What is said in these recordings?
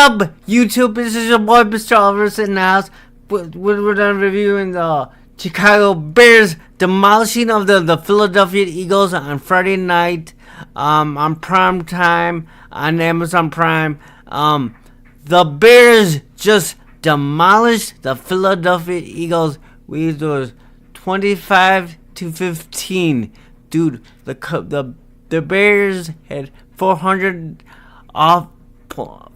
up, YouTube? This is your boy, Mr. Alvarez in the house. We're done reviewing the Chicago Bears demolishing of the Philadelphia Eagles on Friday night, on prime time on Amazon Prime. The Bears just demolished the Philadelphia Eagles. It was 25-15. Dude, the Bears had 400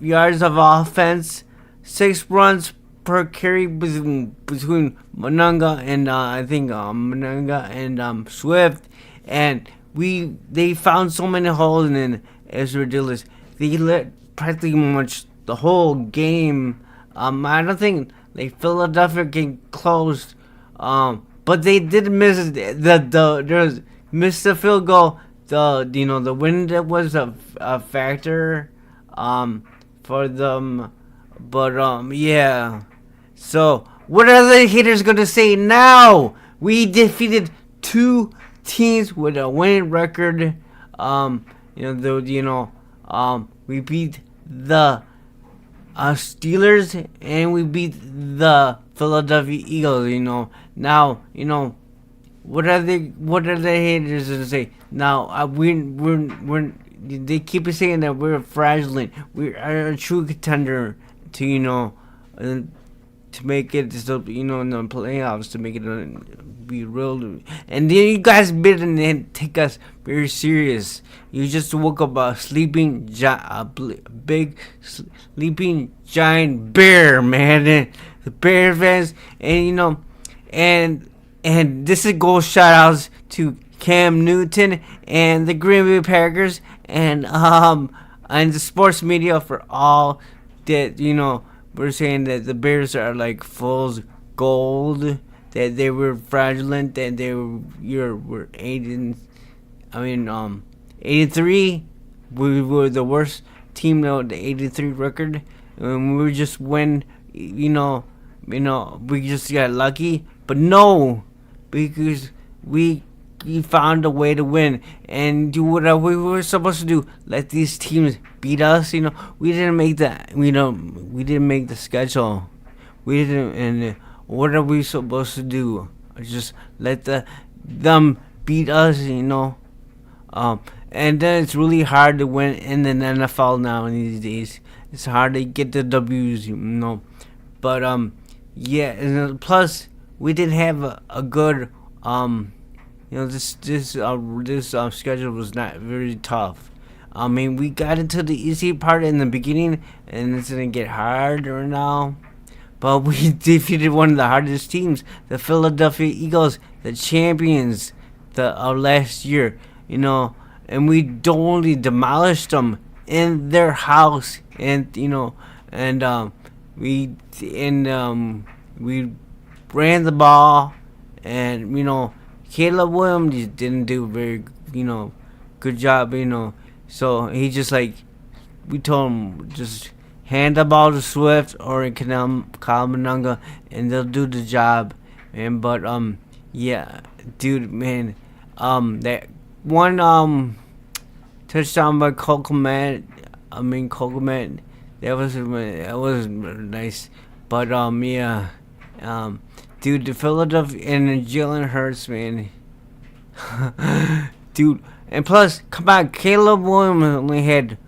yards of offense, 6 runs per carry between Monanga and Monanga and Swift, and they found so many holes in it. It's ridiculous. They let practically much the whole game. I don't think Philadelphia came close. But they did miss missed the field goal. The wind was a factor for them. But yeah. So what are the haters gonna say now? We defeated 2 teams with a winning record. We beat the Steelers and we beat the Philadelphia Eagles. Now what are the haters gonna say now? They keep saying that we're fraudulent. We are a true contender to to make it in the playoffs, to make it be real. And then you guys didn't take us very serious. You just woke up a big sleeping giant bear, man. The Bear fans, and this is goal shout outs to Cam Newton and the Green Bay Packers and the sports media for all that we're saying that the Bears are like fool's gold, that they were fraudulent, that they were 83. We were the worst team of the 83 record, and we just win. We just got lucky, but no, because we found a way to win and do what we were supposed to do. Let these teams beat us. We didn't make that. We didn't make the schedule. We didn't. And what are we supposed to do? Just let them beat us. And then it's really hard to win in the NFL now in these days. It's hard to get the W's. But yeah. And plus, we didn't have a good this schedule was not very tough. We got into the easy part in the beginning, and it's gonna get harder now. But we defeated one of the hardest teams, the Philadelphia Eagles, the champions, last year. And we totally demolished them in their house, and we ran the ball, and Caleb Williams didn't do very good job. So he just we told him just hand the ball to Swift or Kyle Monanga, and they'll do the job. Yeah, dude, man, that one touchdown by Coleman, that was nice. But yeah, dude, the Philadelphia and Jalen Hurts, man, dude. And plus, come on, Caleb Williams only had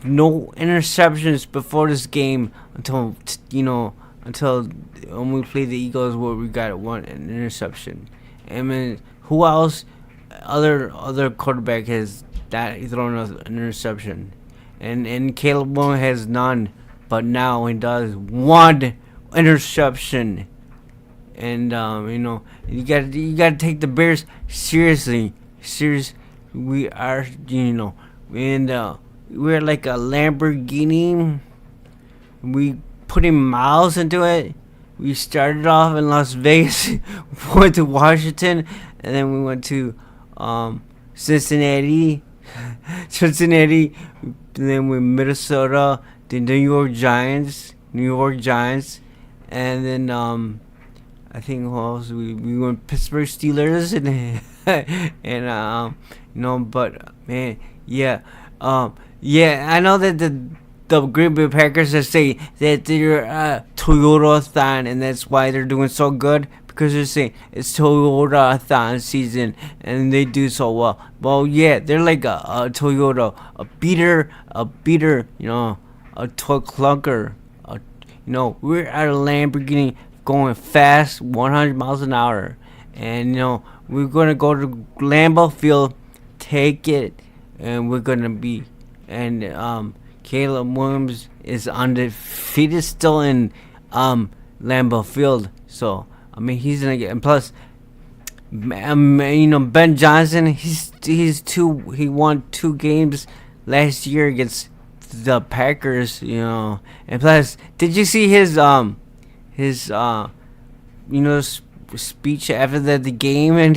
no interceptions before this game until when we played the Eagles, where we got one interception. Who else? Other quarterback has thrown an interception, and Caleb Williams has none. But now he does one interception, and you gotta take the Bears seriously. We are, we're like a Lamborghini. We putting miles into it. We started off in Las Vegas, went to Washington, and then we went to Cincinnati, and then we Minnesota, the New York Giants, and then I think who else? We went Pittsburgh Steelers and but man, yeah, I know that the Green Bay Packers that say that they're a Toyota-thon and that's why they're doing so good because they're saying it's Toyota-thon season and they do so well. Well, yeah, they're like a Toyota, a beater, a toy clunker. We're at a Lamborghini going fast, 100 miles an hour, and we're gonna go to Lambeau Field, take it, and we're gonna be and Caleb Williams is undefeated still in Lambeau Field. So I mean he's gonna get, and plus Ben Johnson, he won 2 games last year against the Packers, and plus did you see his speech after the game? And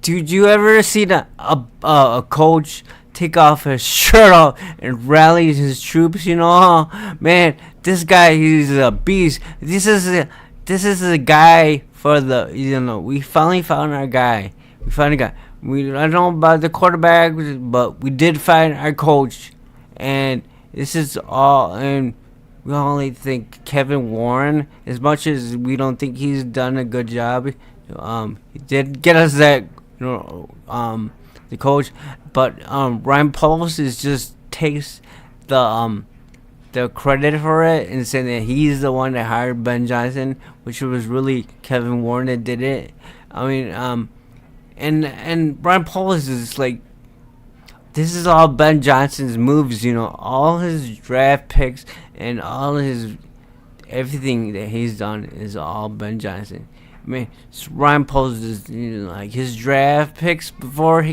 did you ever see a coach take off his shirt off and rally his troops? Man, this guy, he's a beast. This is a guy for the we finally found our guy. We found a guy. I don't know about the quarterback, but we did find our coach, and this is all. And we only think Kevin Warren, as much as we don't think he's done a good job, he did get us that, the coach. But Ryan Poles is just takes the credit for it and saying that he's the one that hired Ben Johnson, which was really Kevin Warren that did it. I mean, and Ryan Poles is like, this is all Ben Johnson's moves, all his draft picks and all his everything that he's done is all Ben Johnson. I mean, Ryan Poles is like his draft picks before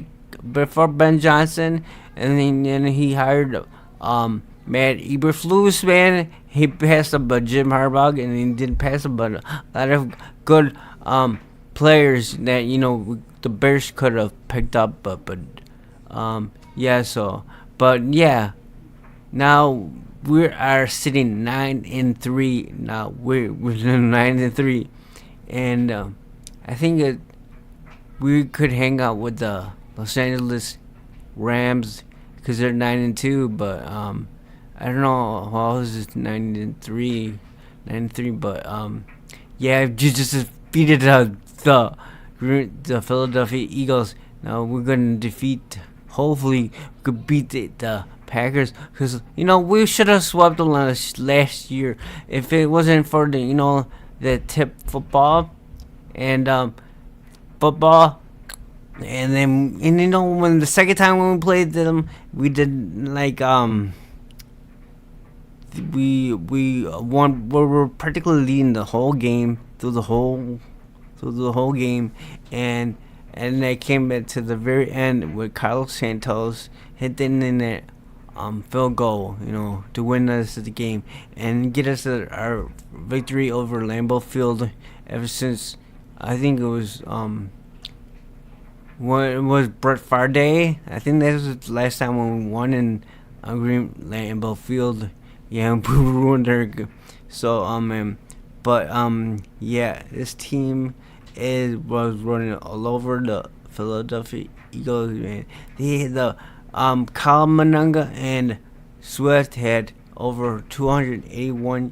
Ben Johnson, and then he hired Matt Eberflus, man. He passed up Jim Harbaugh, and he didn't pass up a lot of good players that the Bears could have picked up, but yeah. So, but yeah, now we are sitting 9-3. Now we're 9-3, and I think we could hang out with the Los Angeles Rams because they're 9-2, but I don't know how is it 9-3, but yeah, you just defeated the Philadelphia Eagles. Now we're gonna defeat. Hopefully, we could beat the Packers, because we should have swept them last year if it wasn't for the tip football and football. And then when the second time when we played them, we did like we won. We were practically leading the whole game through the whole game, and they came back to the very end with Carlos Santos hitting in that field goal, to win us the game and get us our victory over Lambeau Field. Ever since I think it was when it was Brett Favre Day. I think that was the last time when we won in Green Lambeau Field. Yeah, we ruined their. So yeah, this team was running all over the Philadelphia Eagles, man. They had Kyle Manunga and Swift had over 281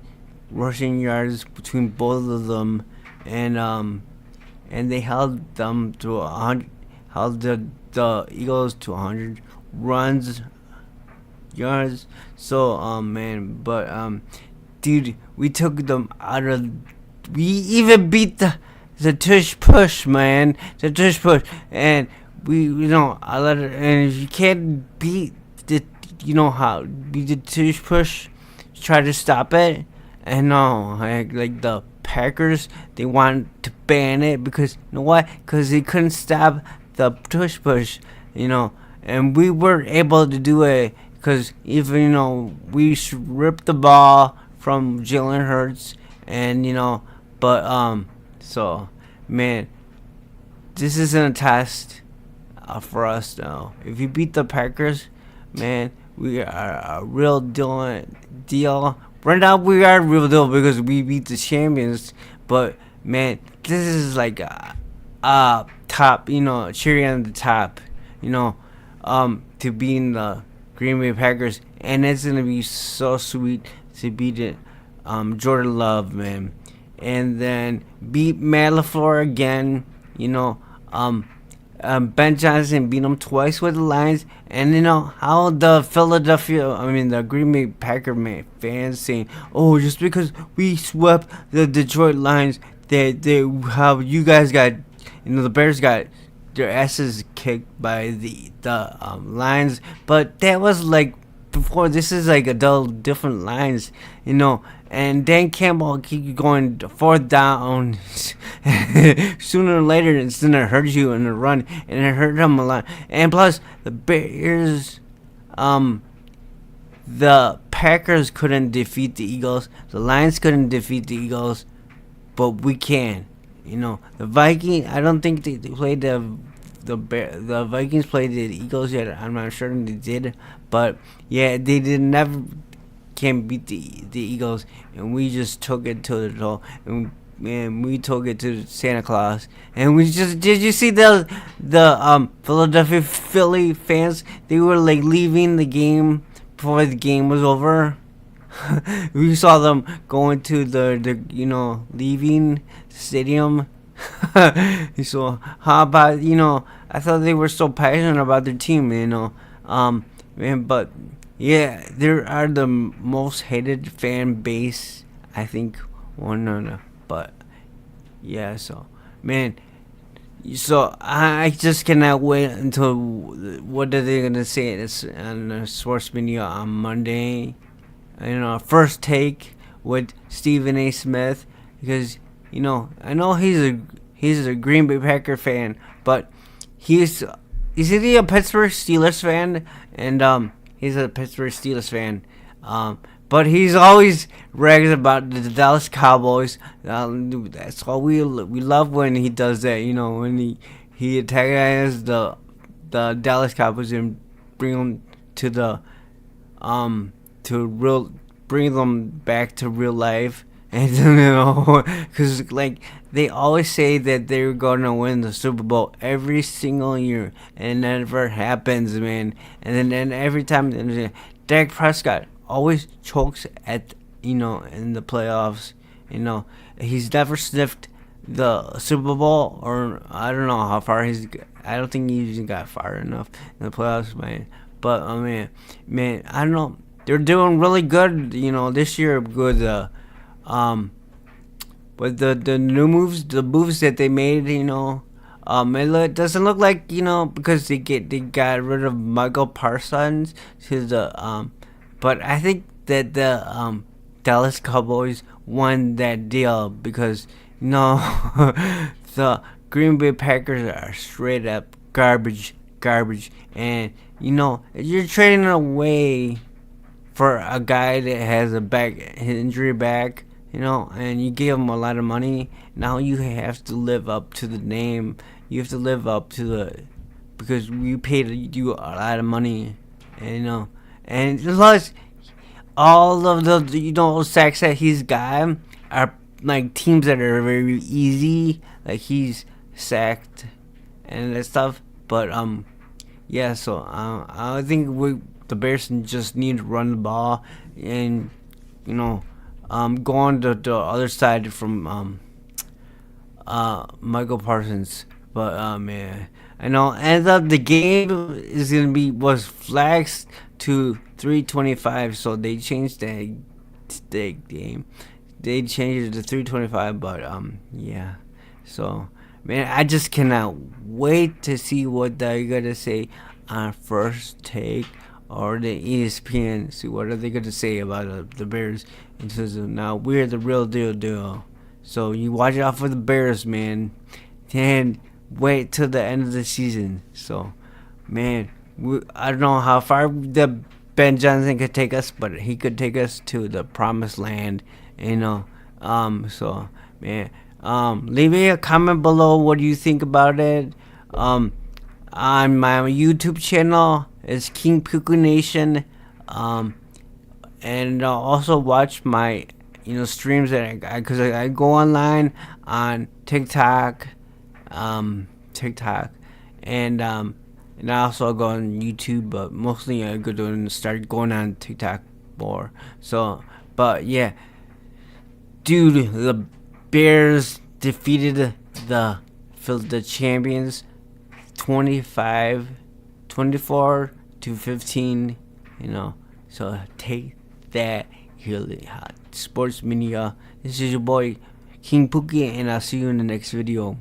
rushing yards between both of them, and they held them to 100, held the Eagles to 100 yards. So man, but dude, we took them out of. We even beat the tush push, man. The tush push, and I let it. And if you can't beat the, how beat the tush push, try to stop it. And no, like the Packers, they wanted to ban it because why? Because they couldn't stop the tush push, and we were able to do it because even we ripped the ball from Jalen Hurts, and but so man, this isn't a test for us now. If you beat the Packers, man, we are a real deal. Right now we are a real deal because we beat the champions. But man, this is like a top, cherry on the top, to be in the Green Bay Packers, and it's gonna be so sweet to beat it, Jordan Love, man, and then beat Matt LaFleur again. You know, um, Ben Johnson beat him twice with the Lions, and you know how the Green Bay Packer fans saying, "Oh, just because we swept the Detroit Lions, they how you guys got, the Bears got their asses kicked by the Lions," but that was like before. This is like adult different lines, you know. And Dan Campbell keep going fourth down. Sooner or later, it's gonna hurt you in the run, and it hurt him a lot. And plus, the Bears, the Packers couldn't defeat the Eagles. The Lions couldn't defeat the Eagles, but we can. You know, the Vikings. I don't think they played the Vikings played the Eagles yet. I'm not sure they did, but yeah, they did never can beat the Eagles, and we just took it to the door, and we took it to Santa Claus, and we just did you see the Philadelphia Philly fans? They were like leaving the game before the game was over. We saw them going to the leaving the stadium. So how about I thought they were so passionate about their team, man, but yeah, they are the most hated fan base, I think. But yeah, so man, so I just cannot wait until what are they gonna say it's on the sports media on Monday. First take with Stephen A. Smith, because I know he's a Green Bay Packer fan, but is he a Pittsburgh Steelers fan? And he's a Pittsburgh Steelers fan, but he's always rags about the Dallas Cowboys. That's all we love when he does that. When he attacks the Dallas Cowboys and bring them to the bring them back to real life. And because like they always say that they're gonna win the Super Bowl every single year, and it never happens, man. And then every time, Dak Prescott always chokes at in the playoffs. He's never sniffed the Super Bowl, or I don't know how far he's. I don't think he even got far enough in the playoffs, man. But man, I don't know. They're doing really good, this year with with the new moves, the moves that they made, it doesn't look like because they got rid of Michael Parsons to the but I think that the Dallas Cowboys won that deal because the Green Bay Packers are straight up garbage, and you're trading away for a guy that has a injury back. And you give him a lot of money. Now you have to live up to the name. You have to live up to because we paid you a lot of money, and and plus all of the sacks that he's got are like teams that are very easy, like he's sacked and that stuff. But yeah, so I think the Bears just need to run the ball and go on the other side from Michael Parsons. But man, I know. And the game was flexed to 325, so they changed the game. They changed it to 325, but yeah. So man, I just cannot wait to see what they're gonna say on First Take or the ESPN. See what are they gonna say about the Bears. And says now we're the real deal. So you watch out for the Bears, man. And wait till the end of the season. So, man, I don't know how far the Ben Johnson could take us, but he could take us to the promised land. So man, leave me a comment below. What do you think about it? On my YouTube channel, it's King Puku Nation. And also watch my streams that because I go online on TikTok, and and I also go on YouTube, but mostly I go to and start going on TikTok more. So, but yeah, dude, the Bears defeated the champions 24 to 15. So take that, really hot sports media. This is your boy King Pookie, and I'll see you in the next video.